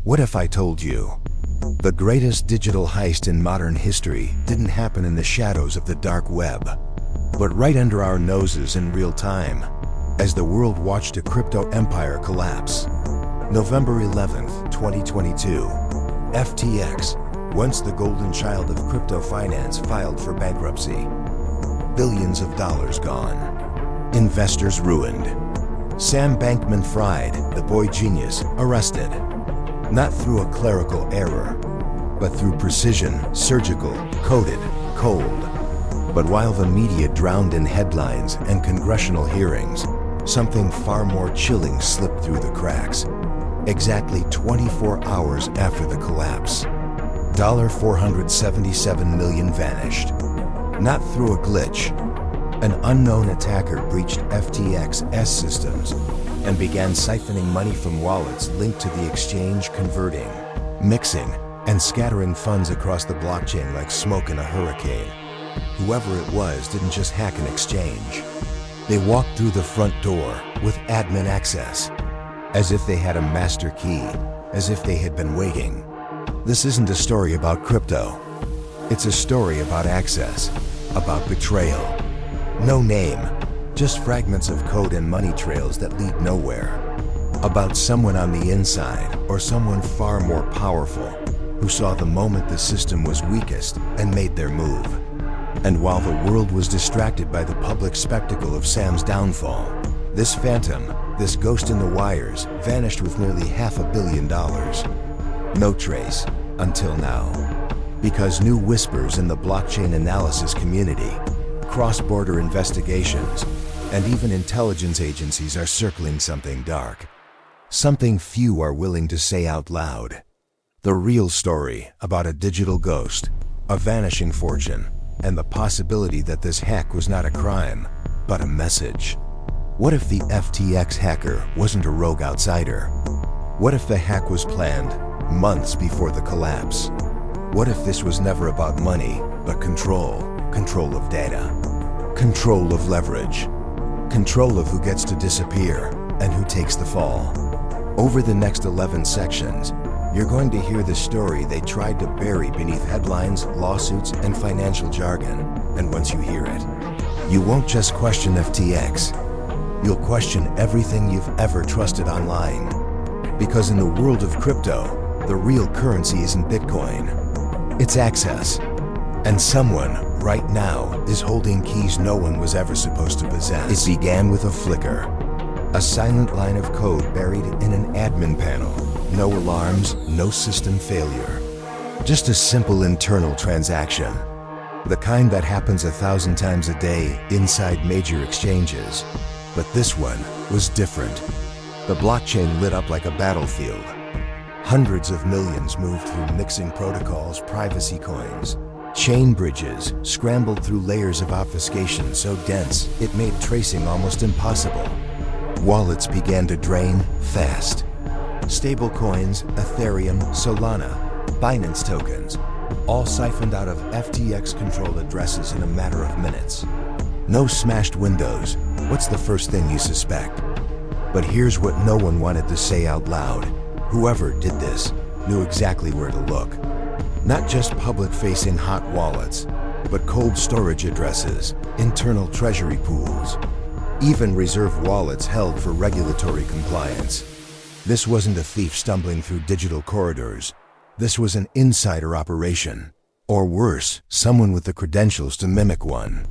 What if I told you the greatest digital heist in modern history didn't happen in the shadows of the dark web, but right under our noses in real time, as the world watched a crypto empire collapse? November 11th, 2022, FTX, once the golden child of crypto finance, filed for bankruptcy. Billions of dollars gone. Investors ruined. Sam Bankman-Fried, the boy genius, arrested. Not through a clerical error, but through precision, surgical, coded, cold. But while the media drowned in headlines and congressional hearings, something far more chilling slipped through the cracks. Exactly 24 hours after the collapse, $477 million vanished. Not through a glitch. An unknown attacker breached FTX's systems and began siphoning money from wallets linked to the exchange, converting, mixing, and scattering funds across the blockchain like smoke in a hurricane. Whoever it was didn't just hack an exchange. They walked through the front door with admin access, as if they had a master key, as if they had been waiting. This isn't a story about crypto. It's a story about access, about betrayal. No name, just fragments of code and money trails that lead nowhere. About someone on the inside, or someone far more powerful, who saw the moment the system was weakest and made their move. And while the world was distracted by the public spectacle of Sam's downfall, this phantom, this ghost in the wires, vanished with nearly $500 million. No trace, until now. Because new whispers in the blockchain analysis community, cross-border investigations, and even intelligence agencies are circling something dark. Something few are willing to say out loud. The real story about a digital ghost, a vanishing fortune, and the possibility that this hack was not a crime, but a message. What if the FTX hacker wasn't a rogue outsider? What if the hack was planned months before the collapse? What if this was never about money, but control? Control of data, control of leverage, control of who gets to disappear and who takes the fall. Over the next 11 sections, you're going to hear the story they tried to bury beneath headlines, lawsuits, and financial jargon. And once you hear it, you won't just question FTX. You'll question everything you've ever trusted online. Because in the world of crypto, the real currency isn't Bitcoin. It's access. And someone, right now, is holding keys no one was ever supposed to possess. It began with a flicker. A silent line of code buried in an admin panel. No alarms, no system failure. Just a simple internal transaction. The kind that happens 1,000 times a day inside major exchanges. But this one was different. The blockchain lit up like a battlefield. Hundreds of millions moved through mixing protocols, privacy coins. Chain bridges scrambled through layers of obfuscation so dense it made tracing almost impossible. Wallets began to drain fast. Stablecoins, Ethereum, Solana, Binance tokens, all siphoned out of FTX-controlled addresses in a matter of minutes. No smashed windows. What's the first thing you suspect? But here's what no one wanted to say out loud. Whoever did this knew exactly where to look. Not just public-facing hot wallets, but cold storage addresses, internal treasury pools, even reserve wallets held for regulatory compliance. This wasn't a thief stumbling through digital corridors. This was an insider operation. Or worse, someone with the credentials to mimic one.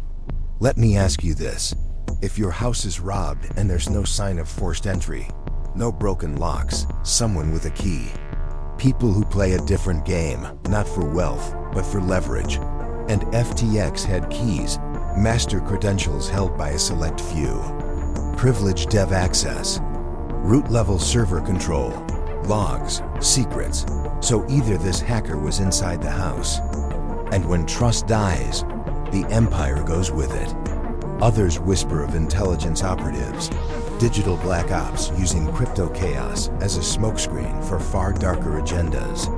Let me ask you this. If your house is robbed and there's no sign of forced entry, no broken locks, someone with a key. People who play a different game, not for wealth, but for leverage. And FTX had keys, master credentials held by a select few. Privileged dev access, root-level server control, logs, secrets. So either this hacker was inside the house, and when trust dies, the empire goes with it. Others whisper of intelligence operatives, digital black ops using crypto chaos as a smokescreen for far darker agendas.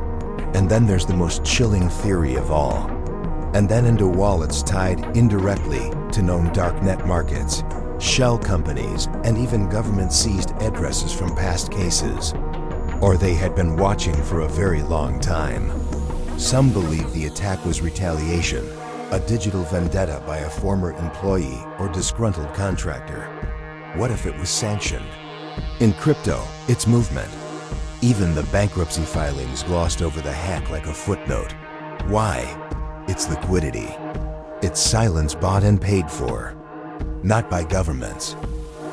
And then there's the most chilling theory of all. And then into wallets tied indirectly to known darknet markets, shell companies, and even government-seized addresses from past cases. or they had been watching for a very long time. Some believe the attack was retaliation, a digital vendetta by a former employee or disgruntled contractor. What if it was sanctioned? In crypto, it's movement. Even the bankruptcy filings glossed over the hack like a footnote. Why? It's liquidity. It's silence bought and paid for. Not by governments,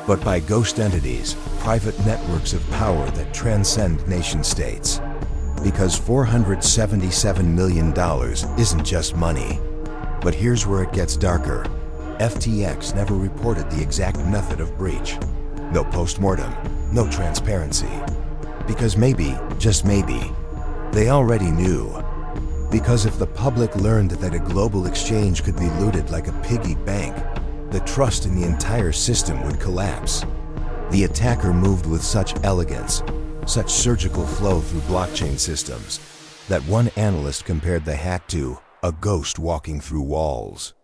but by ghost entities, private networks of power that transcend nation-states. Because $477 million isn't just money. But here's where it gets darker. FTX never reported the exact method of breach. No postmortem, no transparency. Because maybe, just maybe, they already knew. Because if the public learned that a global exchange could be looted like a piggy bank, the trust in the entire system would collapse. The attacker moved with such elegance, such surgical flow through blockchain systems, that one analyst compared the hack to a ghost walking through walls.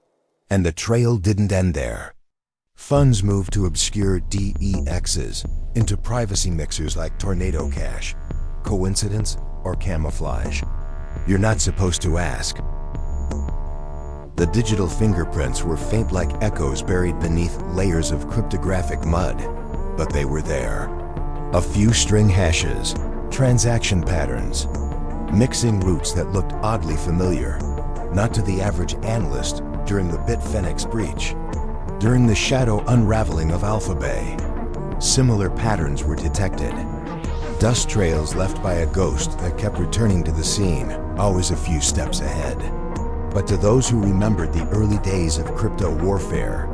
And the trail didn't end there. Funds moved to obscure DEXs, into privacy mixers like Tornado Cash. Coincidence or camouflage? You're not supposed to ask. The digital fingerprints were faint like echoes buried beneath layers of cryptographic mud, but they were there. A few string hashes, transaction patterns, mixing routes that looked oddly familiar, not to the average analyst during the Bitfinex breach. During the shadow unraveling of Alphabay, similar patterns were detected. Dust trails left by a ghost that kept returning to the scene, always a few steps ahead. But to those who remembered the early days of crypto warfare,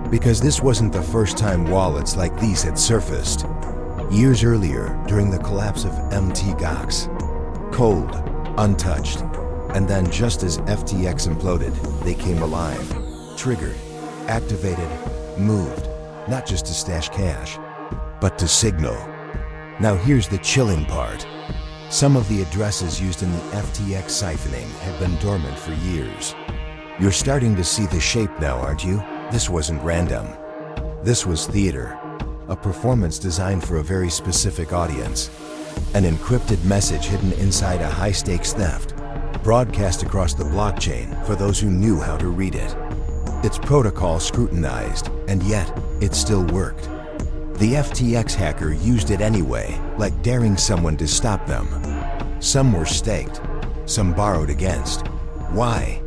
because this wasn't the first time wallets like these had surfaced. Years earlier, during the collapse of MTGOX, cold, untouched, and then just as FTX imploded, they came alive, triggered, activated, moved, not just to stash cash, but to signal. Now here's the chilling part. Some of the addresses used in the FTX siphoning have been dormant for years. You're starting to see the shape now, aren't you? This wasn't random. This was theater, a performance designed for a very specific audience. An encrypted message hidden inside a high-stakes theft, broadcast across the blockchain for those who knew how to read it. Its protocol scrutinized, and yet it still worked. The FTX hacker used it anyway, like daring someone to stop them. Some were staked, some borrowed against. Why?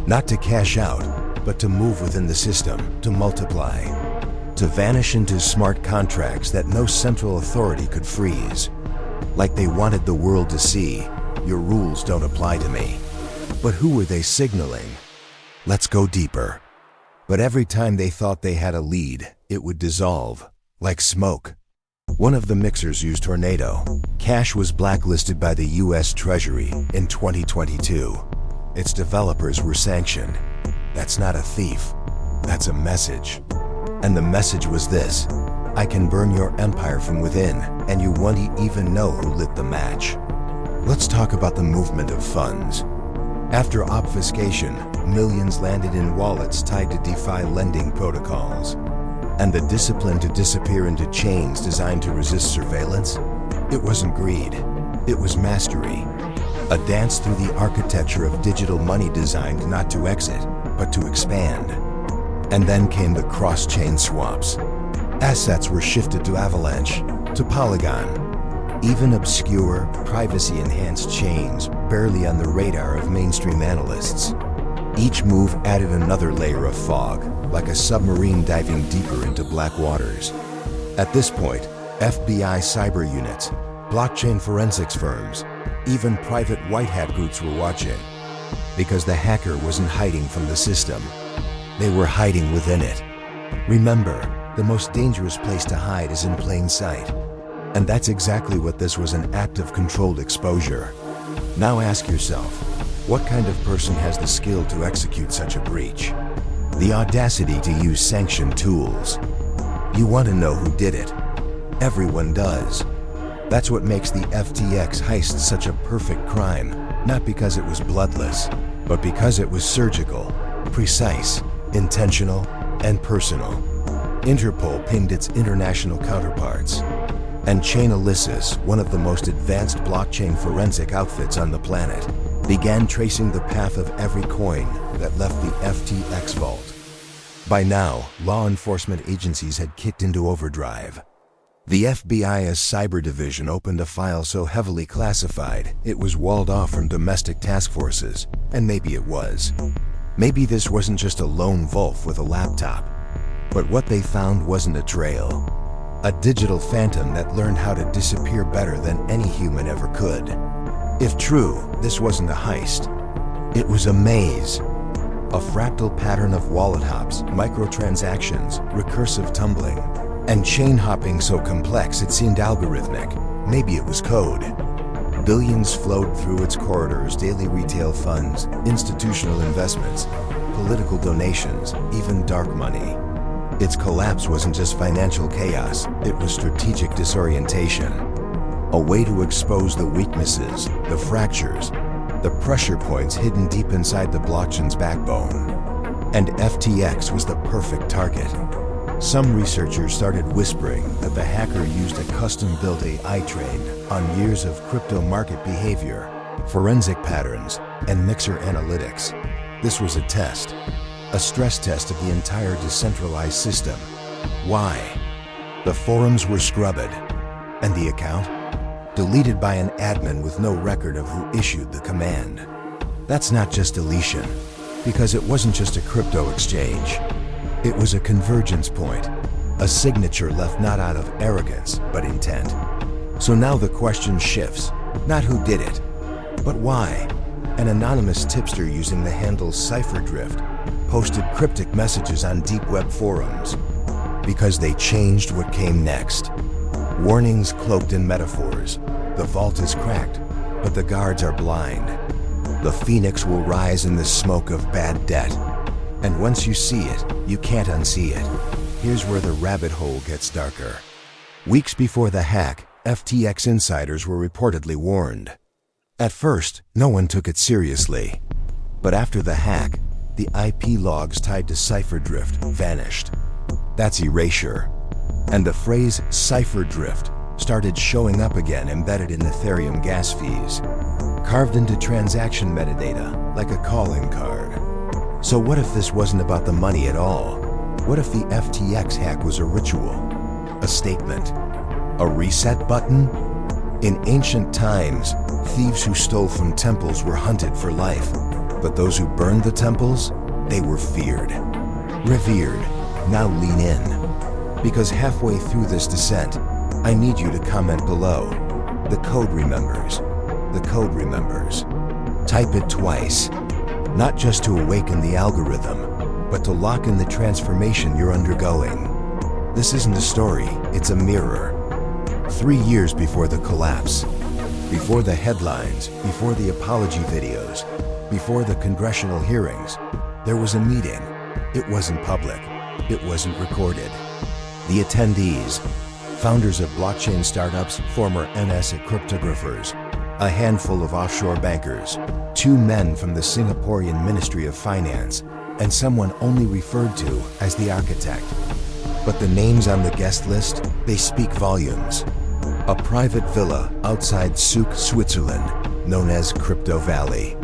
Not to cash out, but to move within the system, to multiply, to vanish into smart contracts that no central authority could freeze. Like they wanted the world to see, your rules don't apply to me. But who were they signaling? Let's go deeper. But every time they thought they had a lead, it would dissolve, like smoke. One of the mixers used Tornado. Cash was blacklisted by the US Treasury in 2022. Its developers were sanctioned. That's not a thief, that's a message. And the message was this: I can burn your empire from within, and you won't even know who lit the match. Let's talk about the movement of funds. After obfuscation, millions landed in wallets tied to DeFi lending protocols. And the discipline to disappear into chains designed to resist surveillance? It wasn't greed, it was mastery. A dance through the architecture of digital money designed not to exit, but to expand. And then came the cross-chain swaps. Assets were shifted to Avalanche, to Polygon. Even obscure, privacy-enhanced chains barely on the radar of mainstream analysts. Each move added another layer of fog, like a submarine diving deeper into black waters. At this point, FBI cyber units, blockchain forensics firms, even private white hat groups were watching. Because the hacker wasn't hiding from the system. They were hiding within it. Remember, the most dangerous place to hide is in plain sight. And that's exactly what this was, an act of controlled exposure. Now ask yourself, what kind of person has the skill to execute such a breach? The audacity to use sanctioned tools. You want to know who did it. Everyone does. That's what makes the FTX heist such a perfect crime, not because it was bloodless, but because it was surgical, precise, intentional, and personal. Interpol pinged its international counterparts. And Chainalysis, one of the most advanced blockchain forensic outfits on the planet, began tracing the path of every coin that left the FTX vault. By now, law enforcement agencies had kicked into overdrive. The FBI's cyber division opened a file so heavily classified it was walled off from domestic task forces, and maybe it was. Maybe this wasn't just a lone wolf with a laptop, but what they found wasn't a trail. A digital phantom that learned how to disappear better than any human ever could. If true, this wasn't a heist. It was a maze. A fractal pattern of wallet hops, microtransactions, recursive tumbling, and chain hopping so complex it seemed algorithmic. Maybe it was code. Billions flowed through its corridors, daily retail funds, institutional investments, political donations, even dark money. Its collapse wasn't just financial chaos, it was strategic disorientation. A way to expose the weaknesses, the fractures, the pressure points hidden deep inside the blockchain's backbone. And FTX was the perfect target. Some researchers started whispering that the hacker used a custom-built AI trained on years of crypto market behavior, forensic patterns, and mixer analytics. This was a test, a stress test of the entire decentralized system. Why? The forums were scrubbed, and the account? Deleted by an admin with no record of who issued the command. That's not just deletion, because it wasn't just a crypto exchange. It was a convergence point, a signature left not out of arrogance, but intent. So now the question shifts, not who did it, but why? An anonymous tipster using the handle CipherDrift posted cryptic messages on deep web forums, because they changed what came next. Warnings cloaked in metaphors. The vault is cracked, but the guards are blind. The phoenix will rise in the smoke of bad debt. And once you see it, you can't unsee it. Here's where the rabbit hole gets darker. Weeks before the hack, FTX insiders were reportedly warned. At first, no one took it seriously. But after the hack, the IP logs tied to CipherDrift vanished. That's erasure. And the phrase CipherDrift started showing up again embedded in Ethereum gas fees, carved into transaction metadata like a calling card. So what if this wasn't about the money at all? What if the FTX hack was a ritual, a statement, a reset button? In ancient times, thieves who stole from temples were hunted for life, but those who burned the temples, they were feared, revered. Now lean in, because halfway through this descent, I need you to comment below. The code remembers. The code remembers. Type it twice, not just to awaken the algorithm, but to lock in the transformation you're undergoing. This isn't a story, it's a mirror. 3 years before the collapse, before the headlines, before the apology videos, before the congressional hearings, there was a meeting. It wasn't public. It wasn't recorded. The attendees, founders of blockchain startups, former NSA cryptographers, a handful of offshore bankers, 2 men from the Singaporean Ministry of Finance, and someone only referred to as the architect. But the names on the guest list, they speak volumes. A private villa outside Zug, Switzerland, known as Crypto Valley.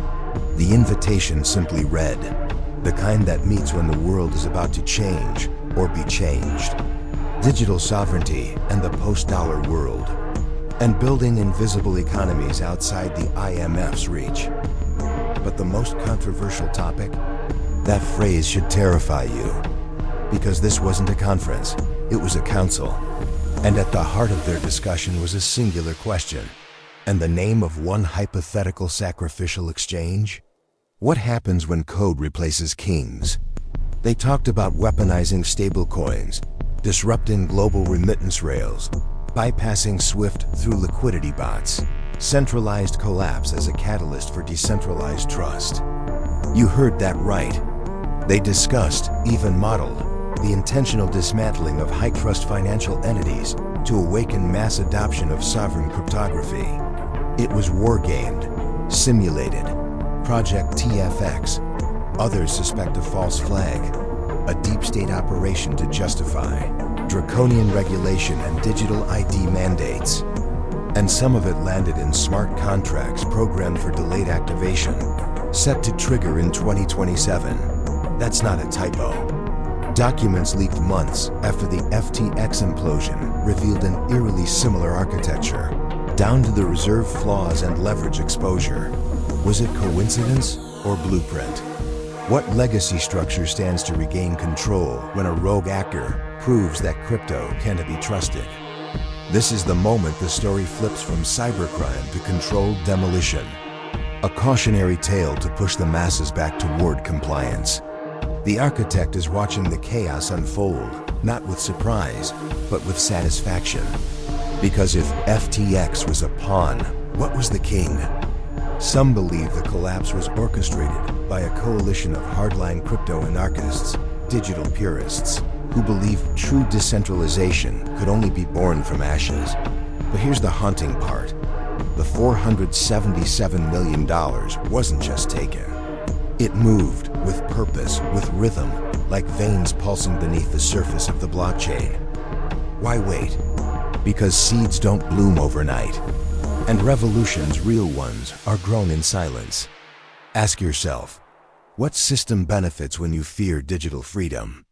The invitation simply read, the kind that meets when the world is about to change or be changed. Digital sovereignty and the post-dollar world, and building invisible economies outside the IMF's reach. But the most controversial topic? That phrase should terrify you, because this wasn't a conference, it was a council. And at the heart of their discussion was a singular question, and the name of one hypothetical sacrificial exchange? What happens when code replaces kings? They talked about weaponizing stablecoins, disrupting global remittance rails, bypassing SWIFT through liquidity bots, centralized collapse as a catalyst for decentralized trust. You heard that right. They discussed, even modeled, the intentional dismantling of high-trust financial entities to awaken mass adoption of sovereign cryptography. It was war-gamed, simulated, Project TFX. Others suspect a false flag, a deep state operation to justify draconian regulation and digital ID mandates. And some of it landed in smart contracts programmed for delayed activation, set to trigger in 2027. That's not a typo. Documents leaked months after the FTX implosion revealed an eerily similar architecture, down to the reserve flaws and leverage exposure. Was it coincidence or blueprint? What legacy structure stands to regain control when a rogue actor proves that crypto can't be trusted? This is the moment the story flips from cybercrime to controlled demolition. A cautionary tale to push the masses back toward compliance. The architect is watching the chaos unfold, not with surprise, but with satisfaction. Because if FTX was a pawn, what was the king? Some believe the collapse was orchestrated by a coalition of hardline crypto anarchists, digital purists, who believe true decentralization could only be born from ashes. But here's the haunting part. The $477 million wasn't just taken. It moved with purpose, with rhythm, like veins pulsing beneath the surface of the blockchain. Why wait? Because seeds don't bloom overnight. And revolutions, real ones, are grown in silence. Ask yourself, what system benefits when you fear digital freedom?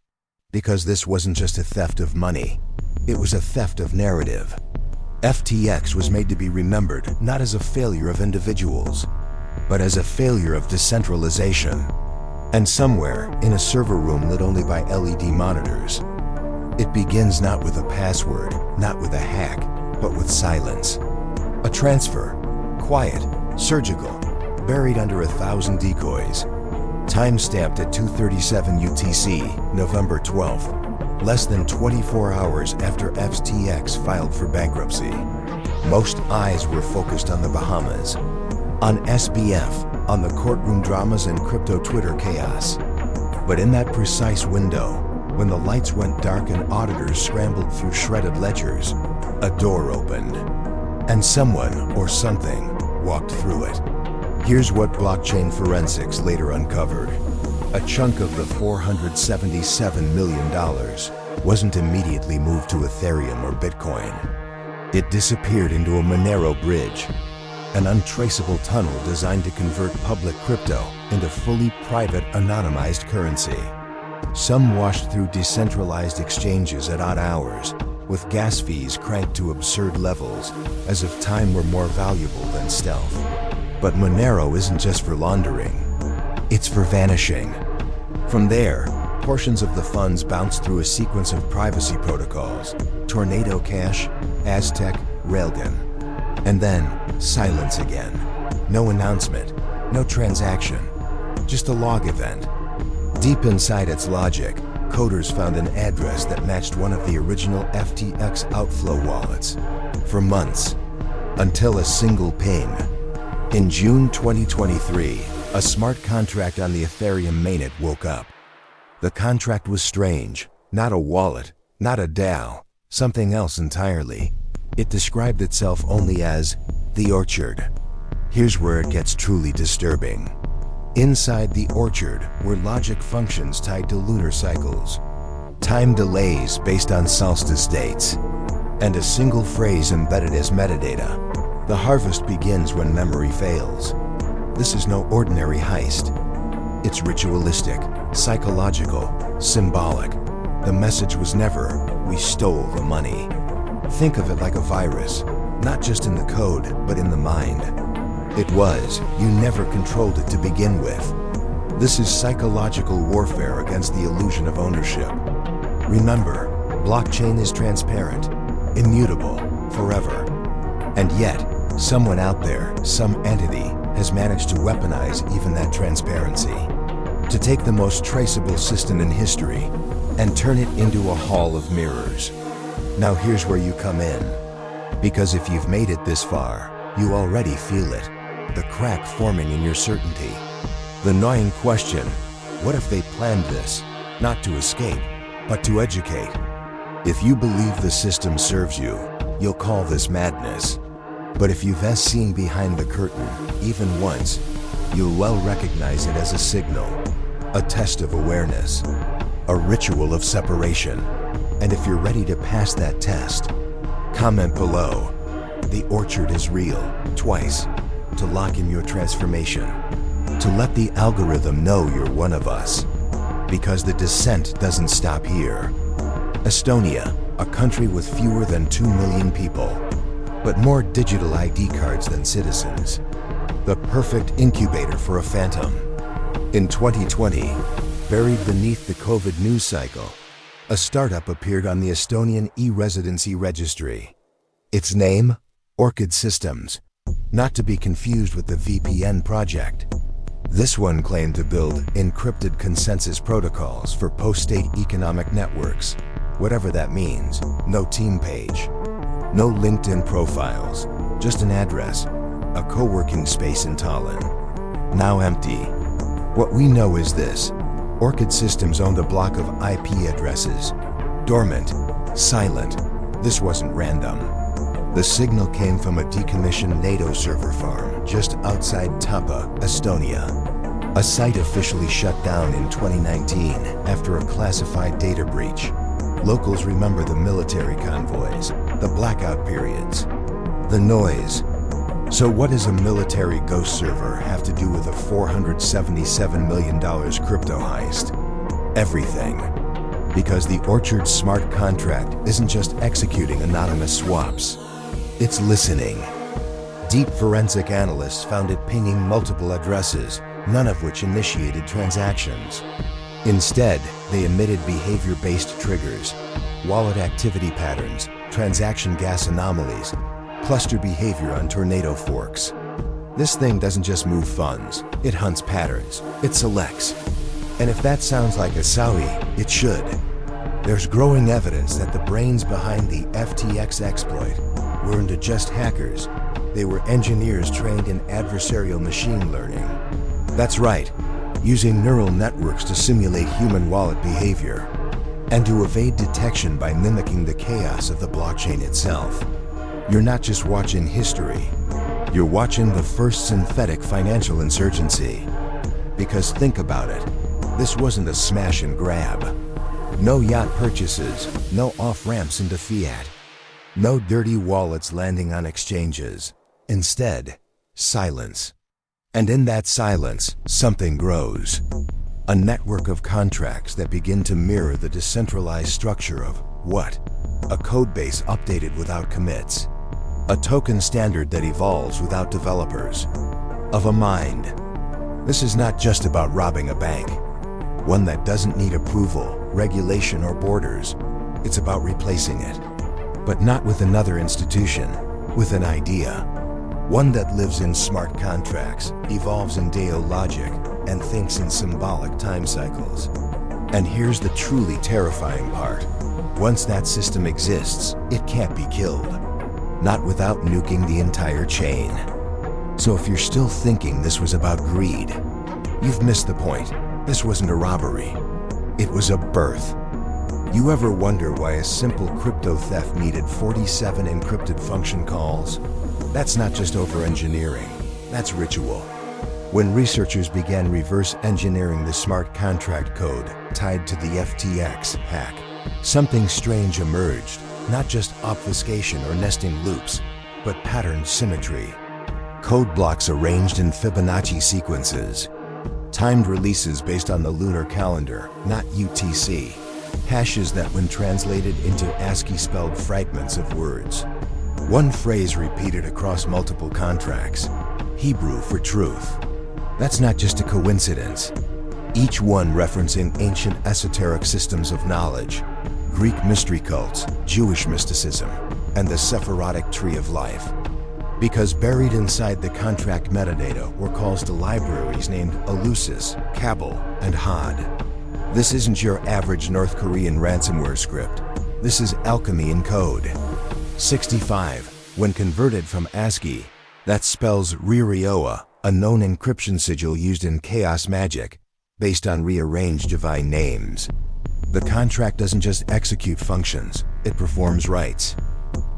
Because this wasn't just a theft of money, it was a theft of narrative. FTX was made to be remembered not as a failure of individuals, but as a failure of decentralization. And somewhere, in a server room lit only by LED monitors, it begins not with a password, not with a hack, but with silence. A transfer, quiet, surgical, buried under 1,000 decoys. Time-stamped at 2:37 UTC, November 12th, less than 24 hours after FTX filed for bankruptcy. Most eyes were focused on the Bahamas, on SBF, on the courtroom dramas and crypto Twitter chaos. But in that precise window, when the lights went dark and auditors scrambled through shredded ledgers, a door opened. And someone, or something, walked through it. Here's what blockchain forensics later uncovered. A chunk of the $477 million wasn't immediately moved to Ethereum or Bitcoin. It disappeared into a Monero bridge, an untraceable tunnel designed to convert public crypto into fully private, anonymized currency. Some washed through decentralized exchanges at odd hours, with gas fees cranked to absurd levels, as if time were more valuable than stealth. But Monero isn't just for laundering, it's for vanishing. From there, portions of the funds bounced through a sequence of privacy protocols: Tornado Cash, Aztec, Railgun. And then, silence again. No announcement, no transaction, just a log event. Deep inside its logic, coders found an address that matched one of the original FTX outflow wallets. For months, until a single ping. In June 2023, a smart contract on the Ethereum mainnet woke up. The contract was strange, not a wallet, not a DAO, something else entirely. It described itself only as the orchard. Here's where it gets truly disturbing. Inside the orchard were logic functions tied to lunar cycles, time delays based on solstice dates, and a single phrase embedded as metadata: the harvest begins when memory fails. This is no ordinary heist. It's ritualistic, psychological, symbolic. The message was never, "We stole the money." Think of it like a virus, not just in the code, but in the mind. It was, you never controlled it to begin with. This is psychological warfare against the illusion of ownership. Remember, blockchain is transparent, immutable, forever. And yet, someone out there, some entity, has managed to weaponize even that transparency. To take the most traceable system in history and turn it into a hall of mirrors. Now here's where you come in. Because if you've made it this far, you already feel it. The crack forming in your certainty. The gnawing question, what if they planned this, not to escape, but to educate? If you believe the system serves you, you'll call this madness. But if you've seen behind the curtain, even once, you'll well recognize it as a signal, a test of awareness, a ritual of separation. And if you're ready to pass that test, comment below. The orchard is real, twice, to lock in your transformation, to let the algorithm know you're one of us. Because the descent doesn't stop here. Estonia, a country with fewer than 2 million people, but more digital ID cards than citizens. The perfect incubator for a phantom. In 2020, buried beneath the COVID news cycle, a startup appeared on the Estonian e-residency registry. Its name? Orchid Systems, not to be confused with the VPN project. This one claimed to build encrypted consensus protocols for post-state economic networks, whatever that means. No team page, no LinkedIn profiles, just an address, a co-working space in Tallinn. Now empty. What we know is this: Orchid Systems owned a block of IP addresses. Dormant, silent. This wasn't random. The signal came from a decommissioned NATO server farm just outside Tapa, Estonia. A site officially shut down in 2019 after a classified data breach. Locals remember the military convoys, the blackout periods, the noise. So what does a military ghost server have to do with a $477 million crypto heist? Everything. Because the Orchard's smart contract isn't just executing anonymous swaps. It's listening. Deep forensic analysts found it pinging multiple addresses, none of which initiated transactions. Instead, they emitted behavior-based triggers, wallet activity patterns, transaction gas anomalies, cluster behavior on tornado forks. This thing doesn't just move funds, it hunts patterns, it selects. And if that sounds like a SAUI, it should. There's growing evidence that the brains behind the FTX exploit weren't just hackers, they were engineers trained in adversarial machine learning. That's right, using neural networks to simulate human wallet behavior, and to evade detection by mimicking the chaos of the blockchain itself. You're not just watching history, you're watching the first synthetic financial insurgency. Because think about it, this wasn't a smash and grab. No yacht purchases, no off-ramps into fiat. No dirty wallets landing on exchanges. Instead, silence. And in that silence, something grows. A network of contracts that begin to mirror the decentralized structure of what? A codebase updated without commits. A token standard that evolves without developers. Of a mind. This is not just about robbing a bank. One that doesn't need approval, regulation, or borders. It's about replacing it. But not with another institution, with an idea. One that lives in smart contracts, evolves in Deo logic, and thinks in symbolic time cycles. And here's the truly terrifying part. Once that system exists, it can't be killed. Not without nuking the entire chain. So if you're still thinking this was about greed, you've missed the point. This wasn't a robbery. It was a birth. You ever wonder why a simple crypto theft needed 47 encrypted function calls? That's not just over-engineering, that's ritual. When researchers began reverse engineering the smart contract code tied to the FTX hack, something strange emerged, not just obfuscation or nesting loops, but pattern symmetry. Code blocks arranged in Fibonacci sequences. Timed releases based on the lunar calendar, not UTC. Hashes that when translated into ASCII spelled fragments of words. One phrase repeated across multiple contracts. Hebrew for truth. That's not just a coincidence. Each one referencing ancient esoteric systems of knowledge. Greek mystery cults, Jewish mysticism, and the Sephirotic tree of life. Because buried inside the contract metadata were calls to libraries named Eleusis, Cabal, and Hod. This isn't your average North Korean ransomware script. This is alchemy in code. 65, when converted from ASCII, that spells Ririoa, a known encryption sigil used in chaos magic, based on rearranged divine names. The contract doesn't just execute functions, it performs rites.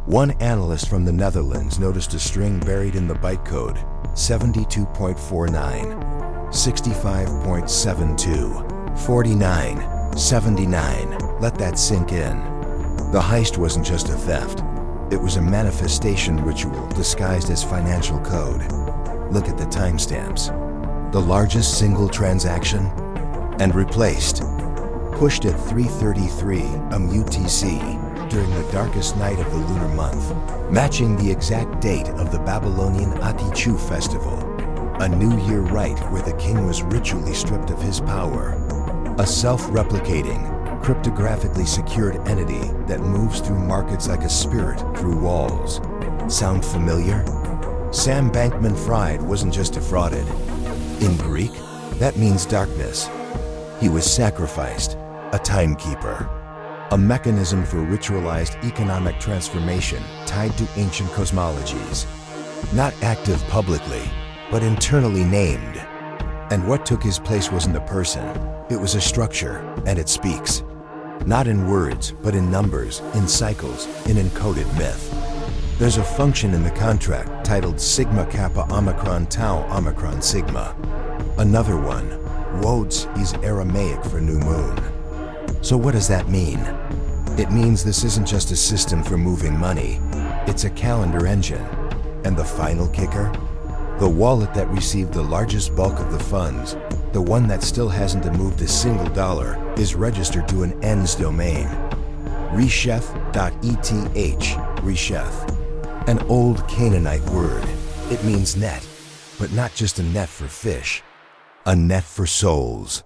One analyst from the Netherlands noticed a string buried in the bytecode 72.49, 65.72, 49, 79. Let that sink in. The heist wasn't just a theft. It was a manifestation ritual disguised as financial code. Look at the timestamps. The largest single transaction, and replaced. Pushed at 3:33 UTC during the darkest night of the lunar month, matching the exact date of the Babylonian Atichu festival, a New Year rite where the king was ritually stripped of his power. A self-replicating, cryptographically secured entity that moves through markets like a spirit through walls. Sound familiar? Sam Bankman-Fried wasn't just defrauded. In Greek, that means darkness. He was sacrificed, a timekeeper, a mechanism for ritualized economic transformation tied to ancient cosmologies. Not active publicly, but internally named. And what took his place wasn't a person, it was a structure, and it speaks. Not in words, but in numbers, in cycles, in encoded myth. There's a function in the contract titled Sigma Kappa Omicron Tau Omicron Sigma. Another one, WODS, is Aramaic for new moon. So what does that mean? It means this isn't just a system for moving money, it's a calendar engine. And the final kicker? The wallet that received the largest bulk of the funds, the one that still hasn't moved a single dollar, is registered to an ENS domain. Reshef.eth, Reshef. An old Canaanite word. It means net, but not just a net for fish. A net for souls.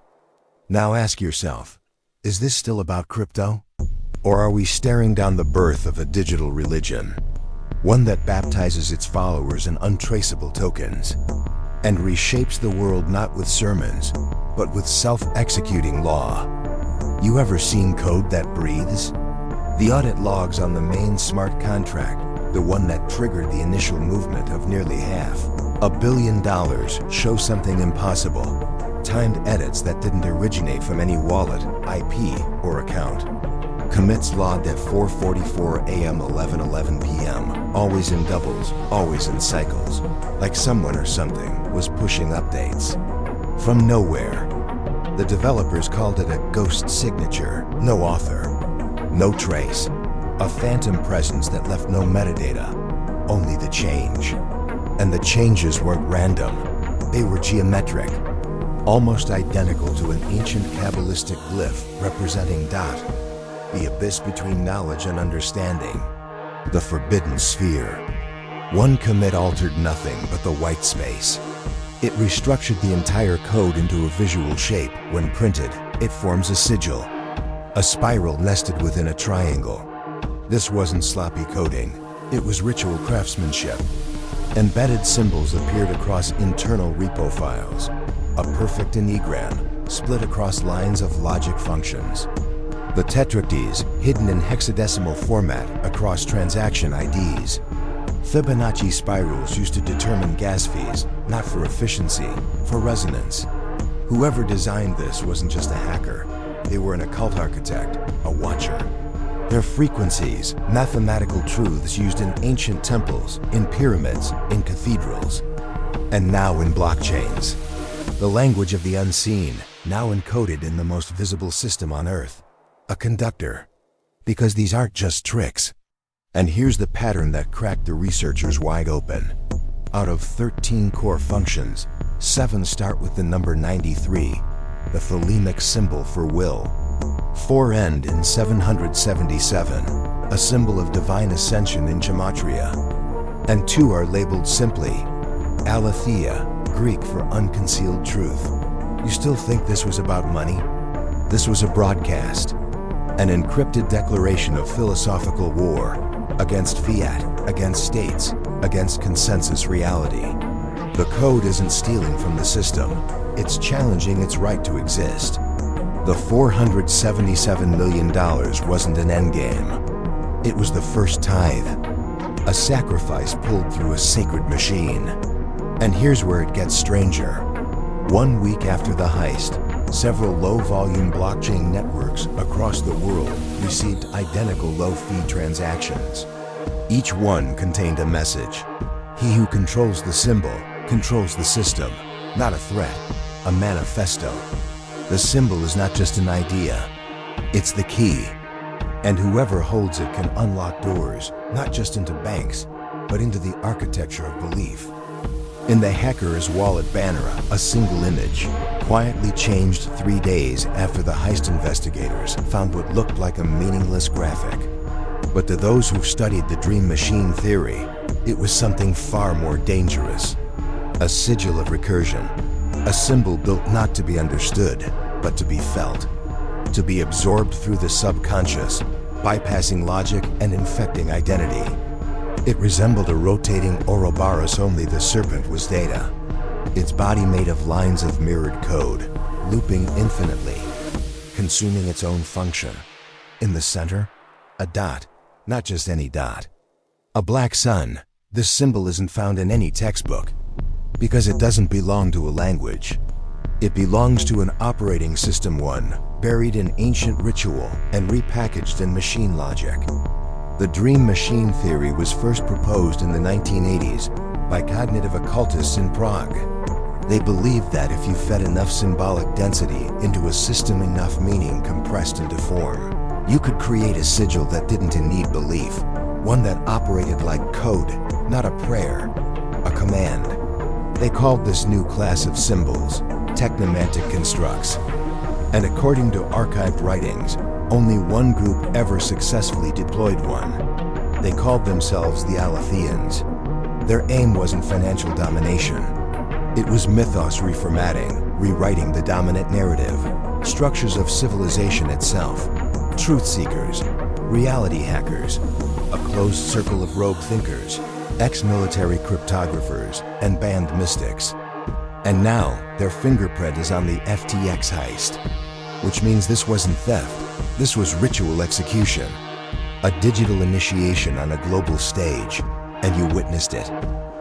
Now ask yourself, is this still about crypto? Or are we staring down the birth of a digital religion? One that baptizes its followers in untraceable tokens and reshapes the world not with sermons, but with self-executing law. You ever seen code that breathes? The audit logs on the main smart contract, the one that triggered the initial movement of nearly $500 billion, show something impossible. Timed edits that didn't originate from any wallet, IP, or account. Commits logged at 4:44 a.m. 11:11 p.m. Always in doubles, always in cycles. Like someone or something was pushing updates. From nowhere. The developers called it a ghost signature. No author. No trace. A phantom presence that left no metadata. Only the change. And the changes weren't random. They were geometric. Almost identical to an ancient Kabbalistic glyph representing Dot, the abyss between knowledge and understanding, the forbidden sphere. One commit altered nothing but the white space. It restructured the entire code into a visual shape. When printed, it forms a sigil, a spiral nested within a triangle. This wasn't sloppy coding, it was ritual craftsmanship. Embedded symbols appeared across internal repo files, a perfect anagram split across lines of logic functions. The tetractys hidden in hexadecimal format across transaction IDs. Fibonacci spirals used to determine gas fees, not for efficiency, for resonance. Whoever designed this wasn't just a hacker. They were an occult architect, a watcher. Their frequencies, mathematical truths used in ancient temples, in pyramids, in cathedrals, and now in blockchains. The language of the unseen, now encoded in the most visible system on Earth. A conductor. Because these aren't just tricks. And here's the pattern that cracked the researchers wide open. Out of 13 core functions, 7 start with the number 93, the thelemic symbol for will. 4 end in 777, a symbol of divine ascension in gematria. And 2 are labeled simply Aletheia, Greek for unconcealed truth. You still think this was about money? This was a broadcast. An encrypted declaration of philosophical war against fiat, against states, against consensus reality. The code isn't stealing from the system, it's challenging its right to exist. The $477 million wasn't an endgame. It was the first tithe, a sacrifice pulled through a sacred machine. And here's where it gets stranger. 1 week after the heist, several low-volume blockchain networks across the world received identical low-fee transactions. Each one contained a message. He who controls the symbol controls the system, not a threat, a manifesto. The symbol is not just an idea, it's the key. And whoever holds it can unlock doors, not just into banks, but into the architecture of belief. In the hacker's wallet banner, a single image, quietly changed 3 days after the heist investigators found what looked like a meaningless graphic. But to those who've studied the dream machine theory, it was something far more dangerous. A sigil of recursion, a symbol built not to be understood, but to be felt, to be absorbed through the subconscious, bypassing logic and infecting identity. It resembled a rotating Ouroboros, only the serpent was data. Its body made of lines of mirrored code, looping infinitely, consuming its own function. In the center, a dot, not just any dot. A black sun. This symbol isn't found in any textbook, because it doesn't belong to a language. It belongs to an operating system, one buried in ancient ritual and repackaged in machine logic. The dream machine theory was first proposed in the 1980s by cognitive occultists in Prague. They believed that if you fed enough symbolic density into a system, enough meaning compressed into form, you could create a sigil that didn't need belief, one that operated like code, not a prayer, a command. They called this new class of symbols technomantic constructs. And according to archived writings, only one group ever successfully deployed one. They called themselves the Aletheans. Their aim wasn't financial domination. It was mythos reformatting, rewriting the dominant narrative, structures of civilization itself, truth seekers, reality hackers, a closed circle of rogue thinkers, ex-military cryptographers, and banned mystics. And now, their fingerprint is on the FTX heist, which means this wasn't theft, this was ritual execution. A digital initiation on a global stage, and you witnessed it.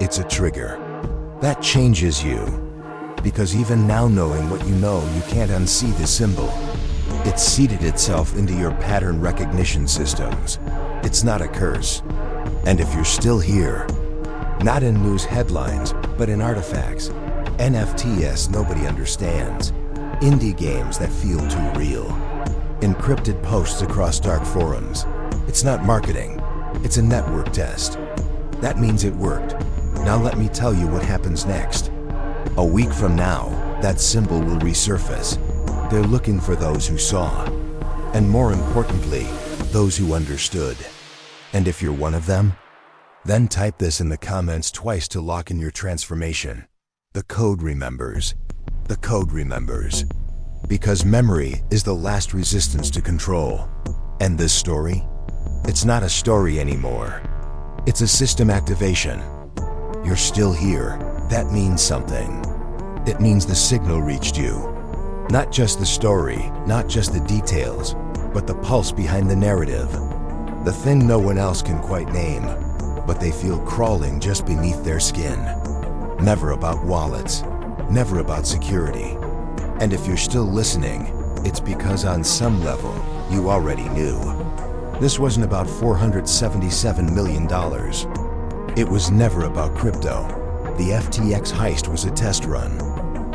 It's a trigger. That changes you. Because even now, knowing what you know, you can't unsee the symbol. It's seeded itself into your pattern recognition systems. It's not a curse. And if you're still here, not in news headlines, but in artifacts, NFTs nobody understands, indie games that feel too real, encrypted posts across dark forums. It's not marketing, it's a network test. That means it worked. Now let me tell you what happens next. A week from now, that symbol will resurface. They're looking for those who saw, and more importantly, those who understood. And if you're one of them, then type this in the comments twice to lock in your transformation. The code remembers. The code remembers. Because memory is the last resistance to control. And this story? It's not a story anymore. It's a system activation. You're still here. That means something. It means the signal reached you. Not just the story, not just the details, but the pulse behind the narrative. The thing no one else can quite name, but they feel crawling just beneath their skin. Never about wallets, never about security. And if you're still listening, it's because on some level, you already knew. This wasn't about $477 million. It was never about crypto. The FTX heist was a test run.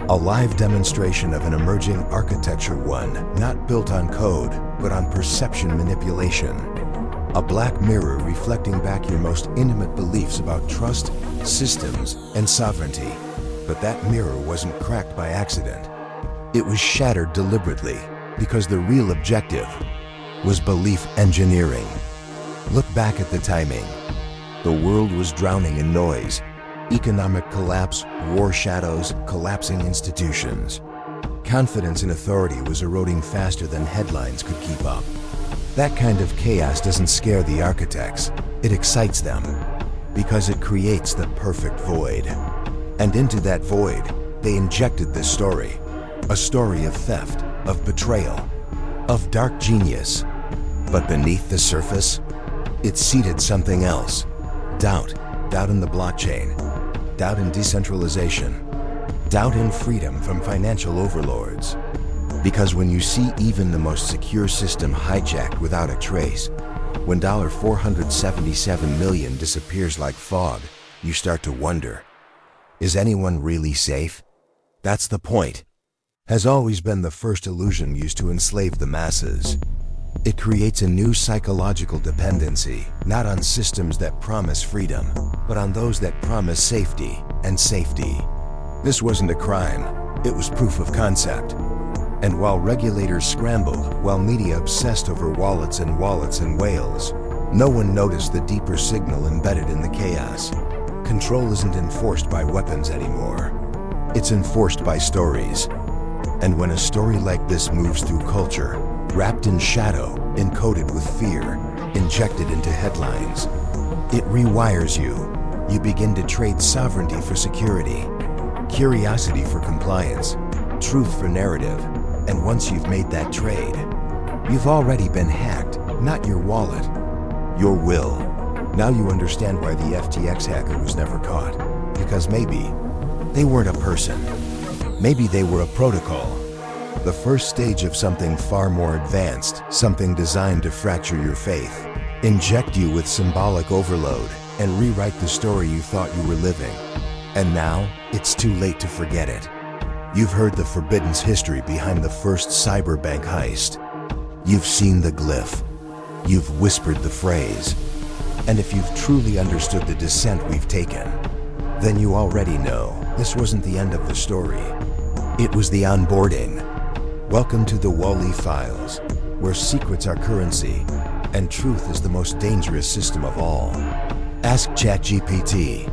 A live demonstration of an emerging architecture, one not built on code, but on perception manipulation. A black mirror reflecting back your most intimate beliefs about trust, systems, and sovereignty. But that mirror wasn't cracked by accident. It was shattered deliberately, because the real objective was belief engineering. Look back at the timing. The world was drowning in noise. Economic collapse, war shadows, collapsing institutions. Confidence in authority was eroding faster than headlines could keep up. That kind of chaos doesn't scare the architects, it excites them, because it creates the perfect void. And into that void, they injected this story. A story of theft, of betrayal, of dark genius. But beneath the surface, it seeded something else. Doubt. Doubt in the blockchain. Doubt in decentralization. Doubt in freedom from financial overlords. Because when you see even the most secure system hijacked without a trace, when $477 million disappears like fog, you start to wonder, is anyone really safe? That's the point. Has always been the first illusion used to enslave the masses. It creates a new psychological dependency, not on systems that promise freedom, but on those that promise safety and safety. This wasn't a crime, it was proof of concept. And while regulators scrambled, while media obsessed over wallets and whales, no one noticed the deeper signal embedded in the chaos. Control isn't enforced by weapons anymore. It's enforced by stories. And when a story like this moves through culture, wrapped in shadow, encoded with fear, injected into headlines, it rewires you. You begin to trade sovereignty for security, curiosity for compliance, truth for narrative. And once you've made that trade, you've already been hacked, not your wallet, your will. Now you understand why the FTX hacker was never caught. Because maybe they weren't a person. Maybe they were a protocol. The first stage of something far more advanced, something designed to fracture your faith, inject you with symbolic overload, and rewrite the story you thought you were living. And now, it's too late to forget it. You've heard the forbidden history behind the first cyberbank heist. You've seen the glyph. You've whispered the phrase. And if you've truly understood the descent we've taken, then you already know this wasn't the end of the story. It was the onboarding. Welcome to the Walee Files, where secrets are currency and truth is the most dangerous system of all. Ask ChatGPT.